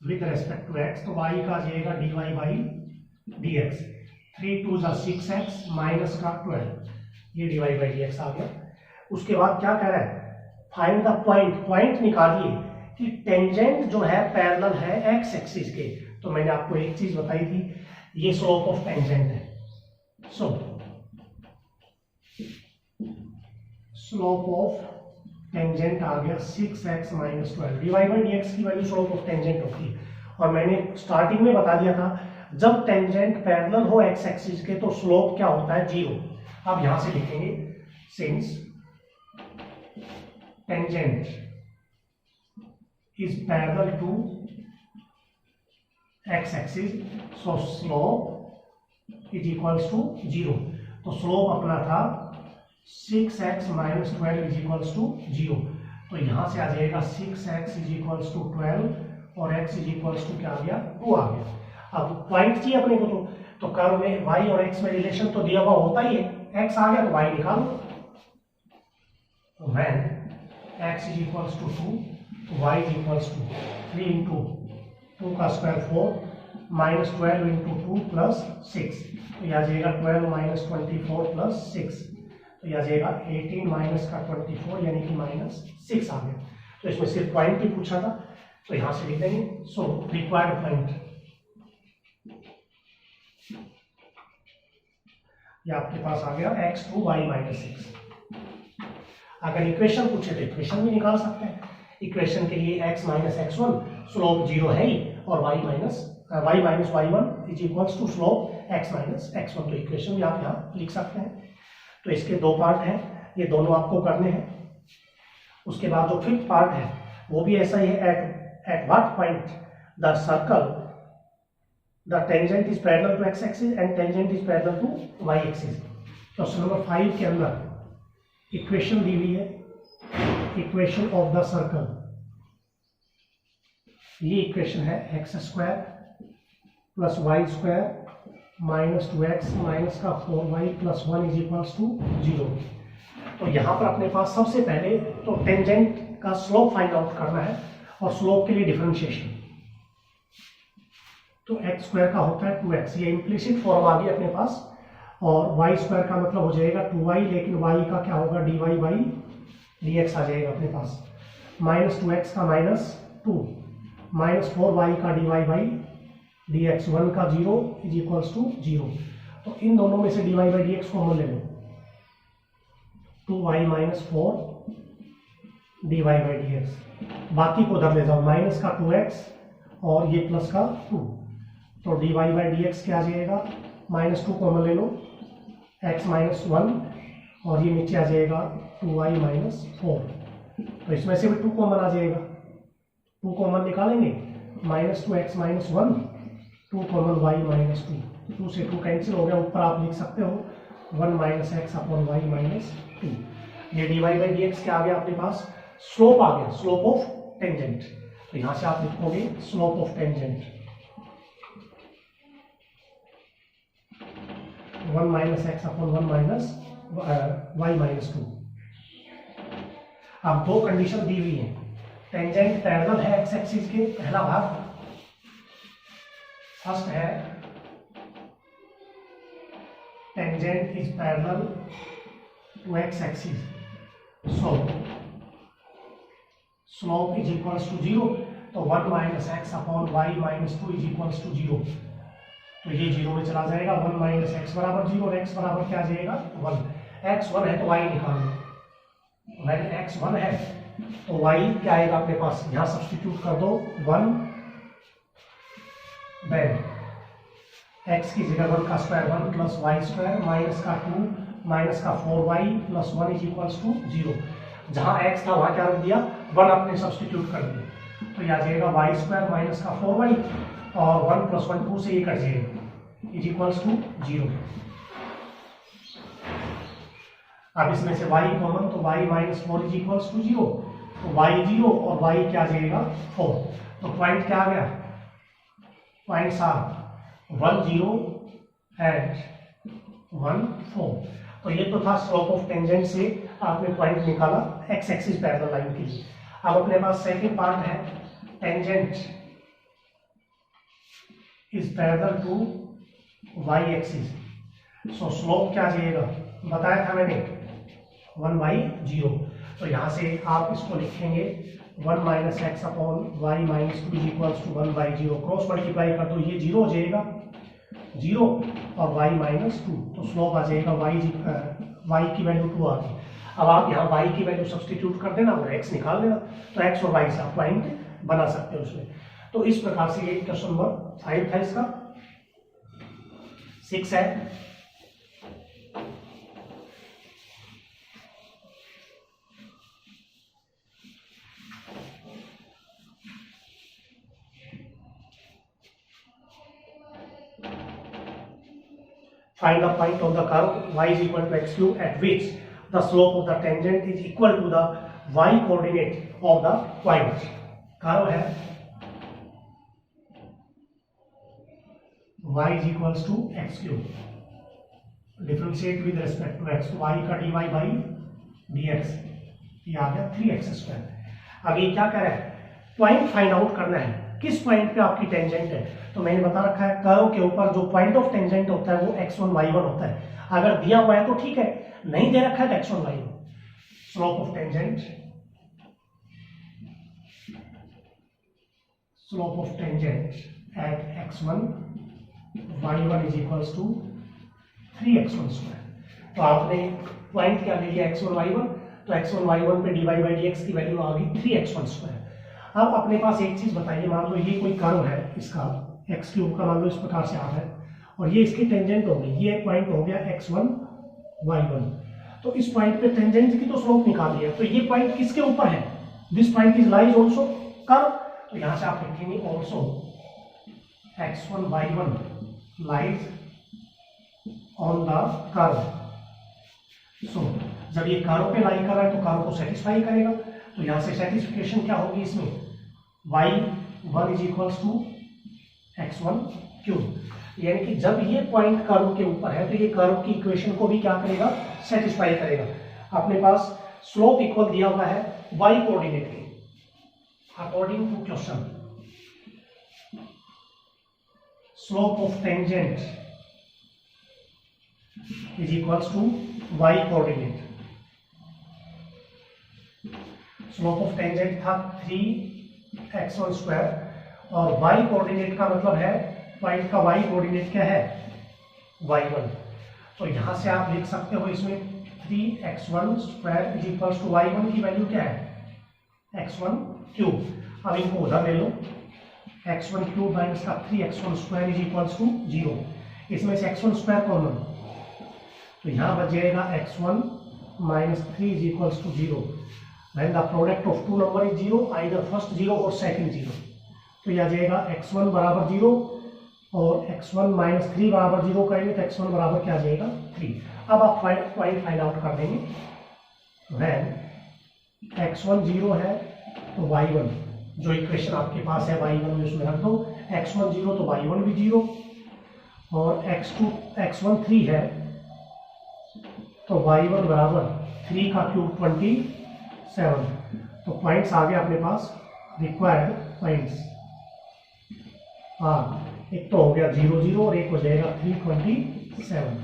with respect to x, तो y का जाएगा dy by dx, 3 2 जा 6x माइनस का 12, ये dy by dx आ गया। उसके बाद क्या कह रहा है, फाइंड द पॉइंट, पॉइंट निकालिए कि टेंजेंट जो है पैरेलल है एक्स एक्सिस के। तो मैंने आपको एक चीज बताई थी, ये स्लोप ऑफ टेंजेंट है। सो स्लोप ऑफ टेंजेंट आ गया 6x minus 12, dy by dx की वैल्यू स्लोप ऑफ टेंजेंट होती है। और मैंने स्टार्टिंग में बता दिया था, जब टेंजेंट पैरेलल हो एक्स एक्सिस के तो स्लोप क्या होता है, 0। अब यहां से लिखेंगे, since tangent is parallel to x axis, so slope is equals to 0। तो स्लोप अपना था 6x minus 12 is equals to 0। तो यहां से आ जाएगा 6x इज इक्वल्स टू 12 और x इज इक्वल्स टू क्या आ गया, 2 आ गया। अब पॉइंट चाहिए अपने को, तो कर्व में y और x में रिलेशन तो दिया हुआ होता ही है, x आ गया तो y निकालो। तो when x is equals to 2, y is equals to 3 into 2 का स्क्वायर 4 माइनस 12 into 2 प्लस 6, तो यह आ जाएगा 12 माइनस 24 प्लस 6, तो यह आ जाएगा 18 माइनस का 24 यानी कि माइनस 6 आ गया। तो इसमें सिर्फ पॉइंट ही पूछा था, तो यहां से लिख देंगे, सो रिक्वायर्ड पॉइंट, ये आपके पास आ गया x2 y माइनस 6। अगर इक्वेशन पूछे तो इक्वेशन भी निकाल सकते हैं। इक्वेशन के लिए x माइनस x1, स्लोप 0 है ही, और y minus y1 is equals to slope x minus x1। तो इक्वेशन भी आप यहाँ लिख सकते हैं। तो इसके दो पार्ट हैं, ये दोनों आपको करने हैं। उसके बाद जो फिफ्थ पार्ट है वो भी ऐसा ही है, at what point the circle the tangent is parallel to x axis and tangent is parallel to y axis. Question number 5 के अंदर इक्वेशन दी हुई है, इक्वेशन ऑफ द सर्कल। ये इक्वेशन है x square plus y square minus 2x minus का 4y plus 1 is equals to 0। तो यहां पर अपने पास सबसे पहले तो टेंजेंट का स्लोप फाइंड आउट करना है, और स्लोप के लिए डिफरेंशिएशन। तो एक्स स्क्वायर का होता है 2x, ये इम्प्लिसिट फॉर्म आ गई अपने पास, और वाई स्क्वायर का मतलब हो जाएगा 2y, लेकिन y का क्या होगा dy बाई dx आ जाएगा अपने पास, माइनस 2x का माइनस 2 माइनस 4y का dy बाई dx, 1 का 0 इज इक्वल्स टू 0। तो इन दोनों में से dy बाई dx कॉमन ले लो, 2y minus 4 dy by dx, बाकी को उधर ले जाओ, माइनस का 2x और ये प्लस का 2, तो dy बाई dx क्या आ जाएगा, माइनस 2 कॉमन ले लो, x माइनस 1, और ये नीचे आ जाएगा 2y माइनस 4। तो इसमें से भी 2 कॉमन आ जाएगा, 2 कॉमन निकालेंगे, minus 2x minus 1, 2 common y minus 2, 2 से 2 कैंसिल हो गया, ऊपर आप लिख सकते हो 1 minus x upon y minus 2। ये dy बाई dx क्या आ गया अपने पास, स्लोप आ गया, स्लोप ऑफ टेंजेंट। तो यहां से आप लिखोगे slope of tangent 1 minus x upon 1 minus y minus 2। अब दो कंडीशन दी हुई है, टेंजेंट पैरेलल है एक्स एक्सिस के, पहला भाग फर्स्ट है tangent is parallel to x axis, so slope is equals to 0। तो 1 minus x upon y minus 2 is equals to 0। तो ये 0 में चला जाएगा, 1 माइनस एक्स बराबर 0, और एक्स बराबर क्या आ जाएगा 1। एक्स 1 है तो वाई निकालो, when x 1 है तो y क्या आएगा अपने पास, यहां सब्स्टिट्यूट कर दो 1, देन x की जगह 1 का square 1 plus y square minus का 2 माइनस का 4y plus 1 is equals to 0। जहां x था वहां क्या रख दिया, 1 अपने सब्स्टिट्यूट कर दिया, तो यह आ जाएगा वाई स्क्वायर माइनस का 4y, और 1 प्लस 1 2 से ये कट जाएगा, इज इक्वल्स टू 0। अब इसमें से y कॉमन, तो y minus 4 is equals to 0, तो y 0 और y क्या जाएगा 4। तो पॉइंट क्या आ गया, पॉइंट्स आर 1 0 एंड 1 4। तो ये तो था स्लोप ऑफ टेंजेंट से आपने पॉइंट निकाला x एक्सिस पैरेलल लाइन के लिए। अब अपने पास सेकंड पार्ट है, tangent is parallel to y axis, so slope क्या जाएगा, बताया था मैंने 1 बाई 0। तो यहाँ से आप इसको लिखेंगे 1 minus x upon y minus 2 is equals to 1 by 0, cross multiply कर दो, ये 0 हो जाएगा 0 और y माइनस 2, तो स्लोप आ जाएगा y की वैल्यू 2 आ गई। अब आप यहाँ y की वैल्यू सब्स्टिट्यूट कर देना और x निकाल देना, तो x और y से आप पॉइंट बना सकते हो उसमें। तो इस प्रकार से ये क्वेश्चन नंबर 5 था, इसका 6 है। Find the point of the curve y is equal to x cube at which the slope of the tangent is equal to the y coordinate of the point. Curve है y is equals to x cube, differentiate with respect to x, y का dy by dx, ये आ गया 3x स्क्वायर। अब ये क्या कह रहा है, पॉइंट फाइंड आउट करना है, किस पॉइंट पे आपकी टेंजेंट है। तो मैंने बता रखा है कर्व के ऊपर जो पॉइंट ऑफ टेंजेंट होता है वो x1 y1 होता है। अगर दिया हुआ है तो ठीक है, नहीं दे रखा है तो x1 y1। Slope of tangent, slope of tangent at x1 y1 is equals to 3x1 square. तो आपने पॉइंट क्या ले लिया x1 y1, तो x1 y1 पे dy by dx की वैल्यू आ गई 3x1 स्क्वायर। अब अपने पास एक चीज बताइए, मान लो ये कोई कर्व है इसका एक्स क्यूब का, मान लो इस प्रकार से आ रहा है और ये इसकी टेंजेंट होगी, ये एक पॉइंट हो गया x1 y1। तो इस पॉइंट पे टेंजेंट की तो स्लोप निकाल लिया, तो ये पॉइंट किसके ऊपर है? This point is lies also curve, तो यहां से आप लिखेंगे also x1 y1 lies on the curve. So जब ये कर्व पे लाई कर रहा है तो कर्व को सेटिस्फाई करेगा, तो यहां से सेटिस्फिकेशन क्या होगी इसमें, y1 is equals to x1 cube, यानी कि जब ये पॉइंट कर्व के ऊपर है तो ये कर्व की इक्वेशन को भी क्या करेगा, सेटिस्फाई करेगा। अपने पास स्लोप इक्वल दिया हुआ है y कोऑर्डिनेट के, according to question slope of tangent is equals to y coordinate. Slope of tangent था 3x1 स्क्वायर और y कोऑर्डिनेट का मतलब है पॉइंट का y कोऑर्डिनेट क्या है, y1। तो यहां से आप लिख सकते हो इसमें 3x1 square is equals to y1 की वैल्यू क्या है, x1 क्यूब। अब इनको उधर ले लो, x1 क्यूब माइनस का 3x1 square is equals to 0, इसमें से x1 स्क्वायर कॉमन, तो यहां बच जाएगा x1 minus 3 is equals to 0। When the product of two number is 0, either first 0 और second 0, तो यह आ जाएगा x1 बराबर 0 और x1 माइनस 3 बराबर 0 करेंगे तो x1 बराबर क्या आ जाएगा 3। अब आप पॉइंट फाइंड आउट कर देंगे, when x1 0 है तो y1 जो इक्वेशन आपके पास है y1 में उसमें रख दो, x1 0 तो y1 भी 0 और x1 3 है तो y1 बराबर 3 का क्यूब 27। तो पॉइंट्स आ गए अपने पास, रिक्वायर्ड पॉइंट्स एक तो हो गया 0 0 और एक हो जाएगा 327।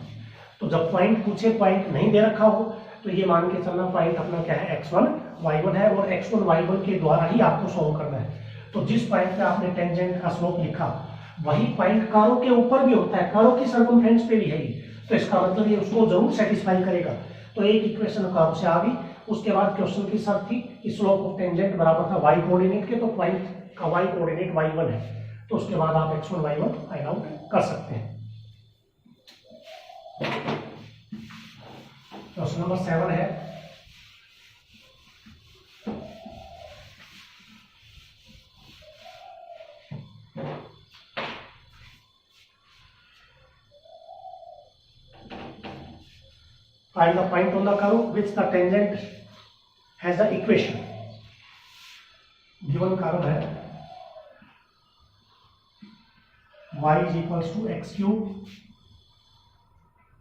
तो जब पॉइंट पूछे, पॉइंट नहीं दे रखा हो तो ये मान के चलना पॉइंट अपना क्या है, x1 y1 है और x1 y1 के द्वारा ही आपको सॉल्व करना है। तो जिस पॉइंट पे आपने टेंजेंट का स्लोप लिखा वही पॉइंट कर्व के ऊपर भी होता है, कर्व की सर्कमफ्रेंस पे भी है, तो इसका मतलब ये उसको जरूर सेटिस्फाई करेगा। तो एक इक्वेशन कर्व से आ गई। उसके बाद क्वेश्चन की शर्त थी कि स्लोप ऑफ टेंजेंट बराबर था y कोऑर्डिनेट के, तो पॉइंट का y कोऑर्डिनेट y1 है, तो उसके बाद आप x1 y1 फाइंड आउट कर सकते हैं। क्वेश्चन नंबर 7 है, find the point on the curve which the tangent has the equation। given curve है y is equals to x cube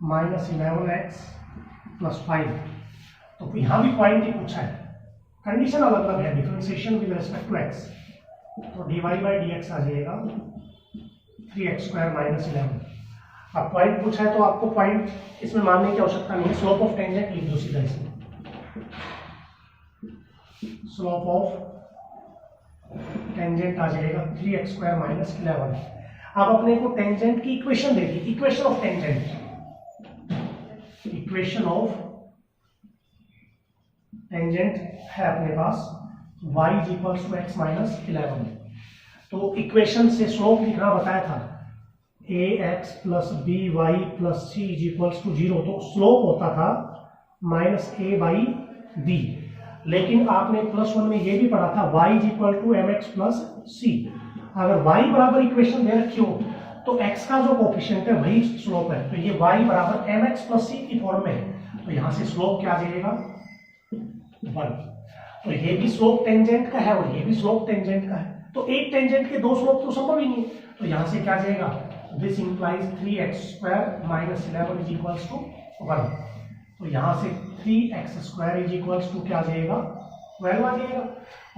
minus 11x plus 5। तो यहां भी पॉइंट ही पूछा है, कंडीशन अलग अलग है, differentiation with respect to x, तो dy by dx आ जाएगा 3x स्क्वायर माइनस 11। अब पॉइंट पूछा है तो आपको पॉइंट इसमें मानने की आवश्यकता नहीं है, स्लोप ऑफ टेंजेंट लिख दो सीधा इसमें, स्लोप ऑफ टेंजेंट आ जाएगा 3x स्क्वायर माइनस 11। अब अपने को टेंजेंट की इक्वेशन दे दी, equation of tangent, equation of tangent है अपने पास y is equals to x minus 11। तो इक्वेशन से स्लोप लिखना बताया था, ax plus b y plus c is equals to 0, तो स्लोप होता था माइनस a बाई बी। लेकिन आपने प्लस 1 में ये भी पढ़ा था y is equal to M X plus C. अगर y बराबर इक्वेशन दे रखी हो तो x का जो कोफिशिएंट है वही स्लोप है, तो ये y बराबर एम एक्स प्लस सी की फॉर्म में है, तो यहां से स्लोप क्या आ जाएगा 1। तो ये भी स्लोप टेंजेंट का है और ये भी स्लोप टेंजेंट का है, तो एक टेंजेंट के दो स्लोप तो संभव ही नहीं है, तो यहां से क्या जाएगा, this implies 3x square minus 11 is equals to 1। तो यहां से 3x square is equals to क्या जाएगा 12 आ जाएगा,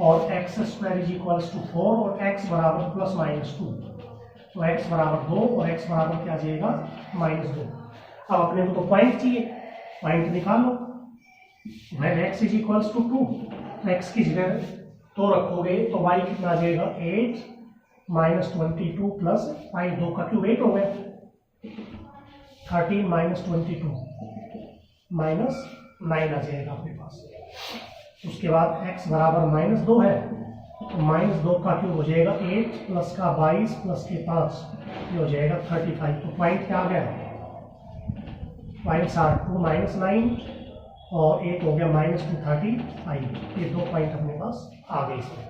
और x square is equals to 4 और x बराबर प्लस माइनस 2, तो x बराबर 2 और x बराबर क्या जाएगा -2। अब अपने को तो पॉइंट चाहिए, पॉइंट निकालो, when x is equals to 2, तो x की जगह तो रखोगे तो y कितना आ जाएगा 8 माइनस 22 प्लस 5, 2 का क्यूब 8 हो गया, 13 माइनस 22 माइनस 9 आ जाएगा अपने पास। उसके बाद x बराबर -2 है तो -2 का क्यूब हो जाएगा 8 प्लस का 22 प्लस के 5, ये हो जाएगा 35। तो पॉइंट क्या आ गया, पॉइंट्स आर 2 -9 और 8 हो गया -235। ये 2 पॉइंट अपने पास आ गए इसमें।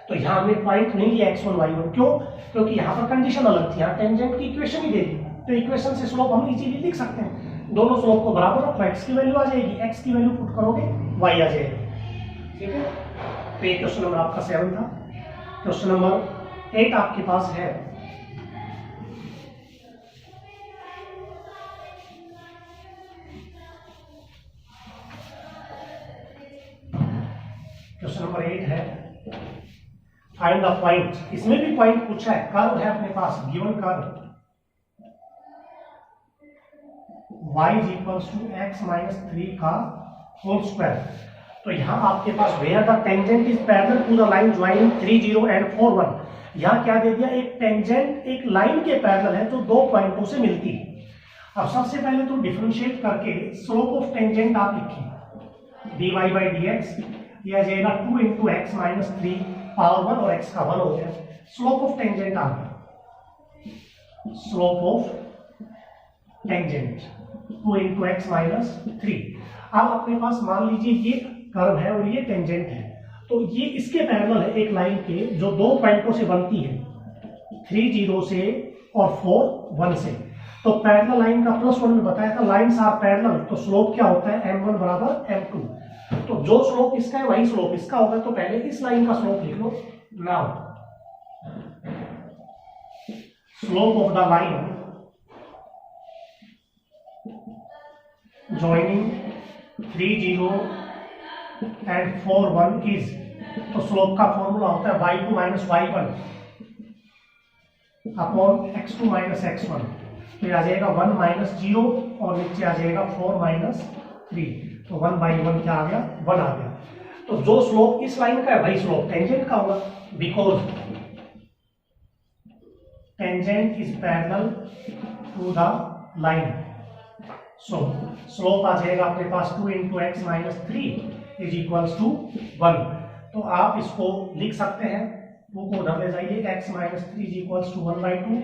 तो यहाँ हमने पॉइंट नहीं लिया x1 y1, क्यों? क्योंकि यहाँ पर कंडीशन अलग थी, यहाँ टेंजेंट की इक्वेशन ही दे दी, तो इक्वेशन से स्लोप हम इजीली लिख सकते हैं। दोनों स्लोप को बराबर रखो, x की वैल्यू आ जाएगी, x की वैल्यू पुट करोगे y आ जाएगी। ठीक है, तो ये क्वेश्चन नंबर आपका 7 था। क्वेश्चन नंबर 8 आपके पास है। क्वेश्चन नंबर 8 है फाइंड द पॉइंट। इसमें भी पॉइंट पूछा है, कर्व है अपने पास, गिवन कर्व y = x - 3 का होल स्क्वायर। तो यहाँ आपके पास where the tangent is parallel to the line joining 3, 0 and 4, 1। यहाँ क्या दे दिया, एक टेंजेंट एक लाइन के पैरेलल है जो 2 पॉइंटों से मिलती है। अब सबसे पहले तो डिफरेंशिएट करके स्लोप ऑफ टेंजेंट आप लिखिए, dy/dx, यह आ जाएगा 2 × x - 3 पावर 1 और x का 1 हो गया। स्लोप ऑफ टेंजेंट आ गया, स्लोप ऑफ टेंजेंट 2 × x - 3। अब अपने पास मान लीजिए ये कर्व है और ये टेंजेंट है, तो ये इसके पैरेलल है एक लाइन के जो 2 पॉइंटों से बनती है, 3, 0 से और 4, 1 से। तो पैरेलल लाइन का +1 में बताया था, लाइन्स आर पैरेलल, तो स्लोप क्या होता है, m1 = m2। तो जो स्लोप इसका है वही स्लोप इसका होगा, तो पहले इस लाइन का स्लोप लिख लो। Now slope of the line joining 3, 0 and 4, 1 is, तो स्लोप का फॉर्मूला होता है y2 - y1 upon x2 - x1। तो ये आ जाएगा 1 - 0 और नीचे आ जाएगा 4 - 3। तो 1/1 क्या आ गया, 1 आ गया। तो जो स्लोप इस लाइन का है वही स्लोप टेंजेंट का होगा, because tangent is parallel to the line. So slope आ जाएगा अपने पास 2 × x - 3 = 1। तो आप इसको लिख सकते हैं, 2 को उधर ले जाइए, x - 3 = 1/2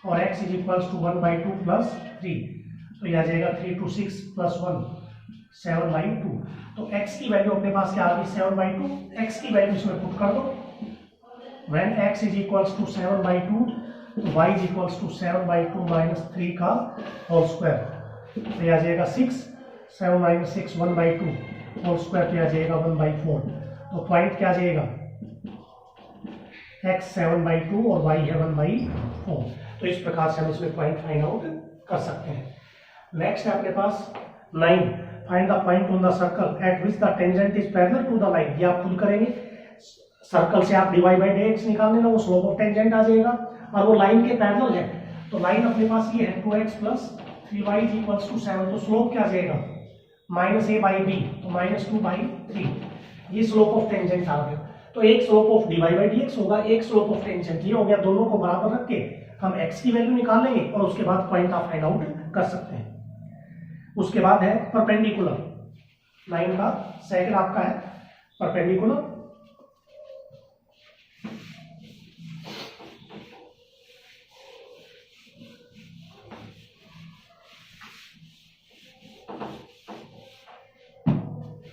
और x = 1/2 + 3। तो यह आ जाएगा 3 × 6 + 1 7/2। तो x की वैल्यू अपने पास क्या आ गई, 7/2। x की वैल्यू इसमें पुट कर दो। When x = 7/2 तो y = 7/2 - 3 का होल स्क्वायर। तो यह आ जाएगा 6, 7 - 6 1/2 होल स्क्वायर, तो यह आ जाएगा 1/4। तो पॉइंट क्या आ जाएगा, x 7/2 और y है 1/4। तो इस प्रकार से हम इसमें पॉइंट फाइंड आउट कर सकते हैं। नेक्स्ट है अपने पास 9, find the point on the circle at which the tangent is parallel to the line. ये आप खुद करेंगे, सर्कल से आप dy/dx निकाल लेना, वो स्लोप ऑफ टेंजेंट आ जाएगा और वो लाइन के पैरेलल है। तो लाइन अपने पास ये है 2x + 3y = 7। तो स्लोप क्या आ जाएगा, -a/b, तो -2/3। ये स्लोप ऑफ टेंजेंट आ गया। तो एक स्लोप ऑफ dy/dx होगा, एक स्लोप ऑफ टेंजेंट ये हो गया। दोनों को बराबर रख के हम x की वैल्यू निकाल लेंगे और उसके बाद पॉइंट आप फाइंड आउट कर सकते हैं। उसके बाद है परपेंडिकुलर, लाइन का सेकंड आपका है परपेंडिकुलर।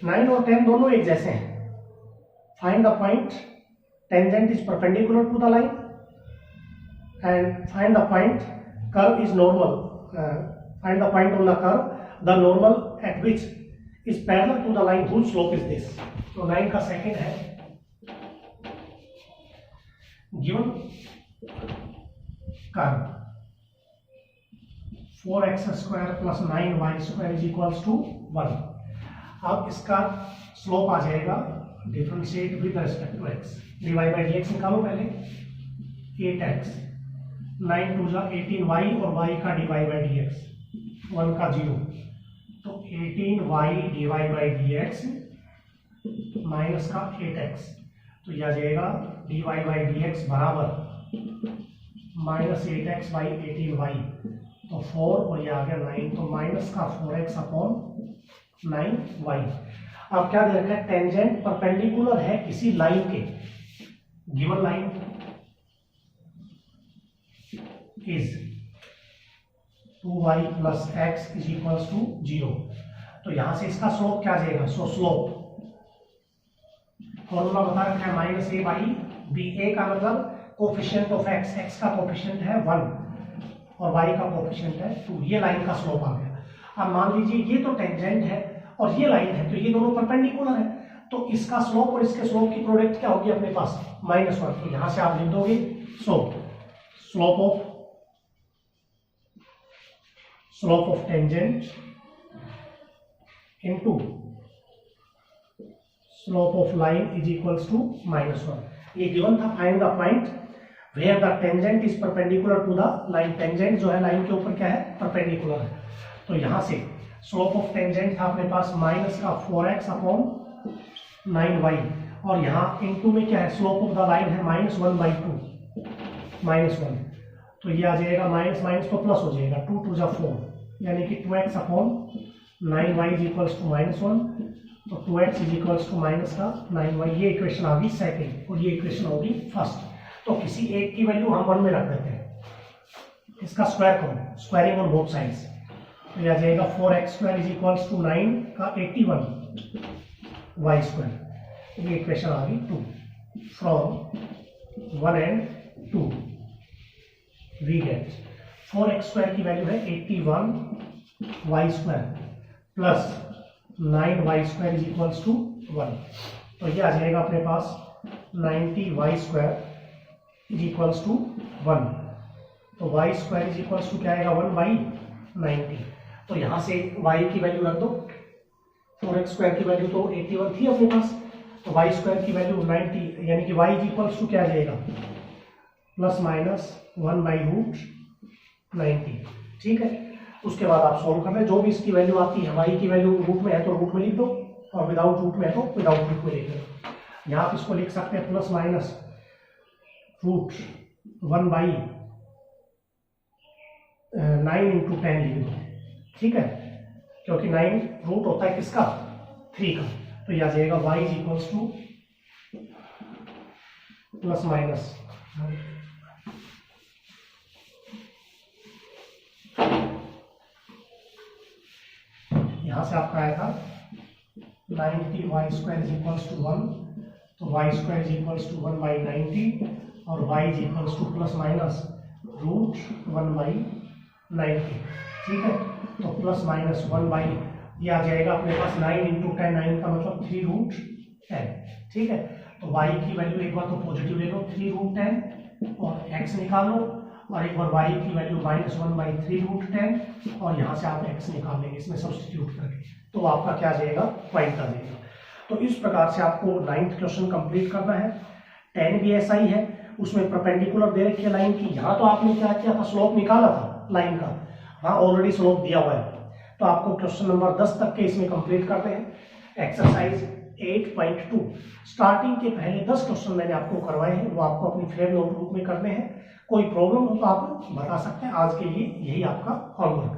नाइन और 10 दोनों एक जैसे हैं। Find the point tangent is perpendicular to the line and find the point curve is normal, find the point on the curve the normal at which is parallel to the line whose slope is this. तो लाइन का सेकंड है, गिवन कर्व 4x² + 9y² = 1। अब इसका स्लोप आ जाएगा, differentiate with respect to x, dy/dx निकालो पहले, 8x 9 × 2 = 18y और y का dy/dx 1 का 0। तो 18y dy/dx माइनस का 8x, तो यह आ जाएगा dy/dx बराबर -8x/18y, तो 4 और यह आ गया 9, तो माइनस का 4x अपॉन 9y। अब क्या दे रखा है, टेंजेंट परपेंडिकुलर है किसी लाइन के, given line is 2y plus x is equals to 0। तो यहां से इसका स्लोप क्या आ जाएगा? सो स्लोप फॉर्मूला बता रखा है माइनस ए बाई बी। ए का मतलब कोफिशिएंट ऑफ एक्स, एक्स का कोफिशिएंट है 1 और y का कोफिशिएंट है 2। ये लाइन का स्लोप आ गया। अब मान लीजिए ये तो टेंजेंट है और ये लाइन है, तो ये दोनों परपेंडिकुलर है, तो इसका स्लोप और इसके स्लोप की प्रोडक्ट क्या होगी अपने पास? -1। तो यहां से आप लिख दोगे slope of tangent into slope of line is equals to -1। ये गिवन था, find the point where the tangent is perpendicular to the line. Tangent जो है लाइन के ऊपर क्या है? परपेंडिकुलर है। तो यहां से स्लोप ऑफ टेंजेंट था अपने पास माइनस का 4x अपॉन 9y, और यहाँ इनटू में क्या है? स्लोप ऑफ द लाइन है -1/2, -1। तो ये आ जाएगा माइनस माइनस तो प्लस हो जाएगा, 2 2 जा 4, यानी कि 2x upon 9y is equals to -1। तो 2x is equals to minus का 9y। ये इक्वेशन आ गई सेकेंड और ये इक्वेशन होगी फर्स्ट। तो किसी एक की वैल्यू हम 1 में रख देते हैं, इसका स्क्वायर करो, स्क्वायरिंग ऑन बोथ साइड्स। तो यह आ जाएगा 4x² इज इक्वल्स टू 9 का 81 y²। ये इक्वेशन आ गई 2। From 1 and 2 we get 4x² की वैल्यू है 81 y² plus 9y² is equals to 1। तो ये आ जाएगा अपने पास 90 y² इज इक्वल्स टू 1। तो y² इज इक्वल्स टू क्या आएगा? 1/90। तो यहां से y की वैल्यू रख दो। 4x² की वैल्यू तो 81 थी अपने पास, तो y² की वैल्यू 90, यानी कि y इज इक्वल्स टू क्या आ जाएगा? ±1/√90। ठीक है, उसके बाद आप सोल्व कर रहे हैं, जो भी इसकी वैल्यू आती है, y की वैल्यू रूट में है तो रूट में लिख दो, और विदाउट रूट में है तो विदाउट रूट में लिख दो। यहाँ आप इसको लिख सकते हैं ±√1/9 × 10 लिख दो। ठीक है, क्योंकि 9 रूट होता है किसका? 3 का। तो यह आ जाएगा y is equals two plus minus यहां से आपका आया था 90 y² इज इक्वल्स टू 1। तो y² इज इक्वल्स टू 1/90 और y is equals two plus minus √1/90। ठीक है, तो प्लस माइनस 1 ये आ जाएगा अपने पास 9 × 10, 9 का मतलब 3√10। ठीक है, तो y की वैल्यू एक बार तो पॉजिटिव ले लो 3√10 और x निकालो, और एक बार y की वैल्यू -1/3√10 और यहाँ से आप x निकाल लेंगे इसमें सब्स्टिट्यूट करके, तो आपका क्या आ जाएगा? पॉइंट आ जाएगा। तो इस प्रकार से आपको 9th क्वेश्चन कंप्लीट करना है। 10 भी ऐसा ही है, उसमें परपेंडिकुलर दे रखी है लाइन की। यहाँ तो आपने क्या किया था? स्लोप निकाला था लाइन का, वहाँ ऑलरेडी स्लोप दिया हुआ है। तो आपको क्वेश्चन नंबर 10 तक के इसमें कंप्लीट करते हैं। एक्सरसाइज 8.2 स्टार्टिंग के पहले 10 क्वेश्चन मैंने आपको करवाए हैं, वो आपको अपनी फेयर नोटबुक में करने हैं। कोई प्रॉब्लम हो तो आप बता सकते हैं। आज के लिए यही आपका होमवर्क है।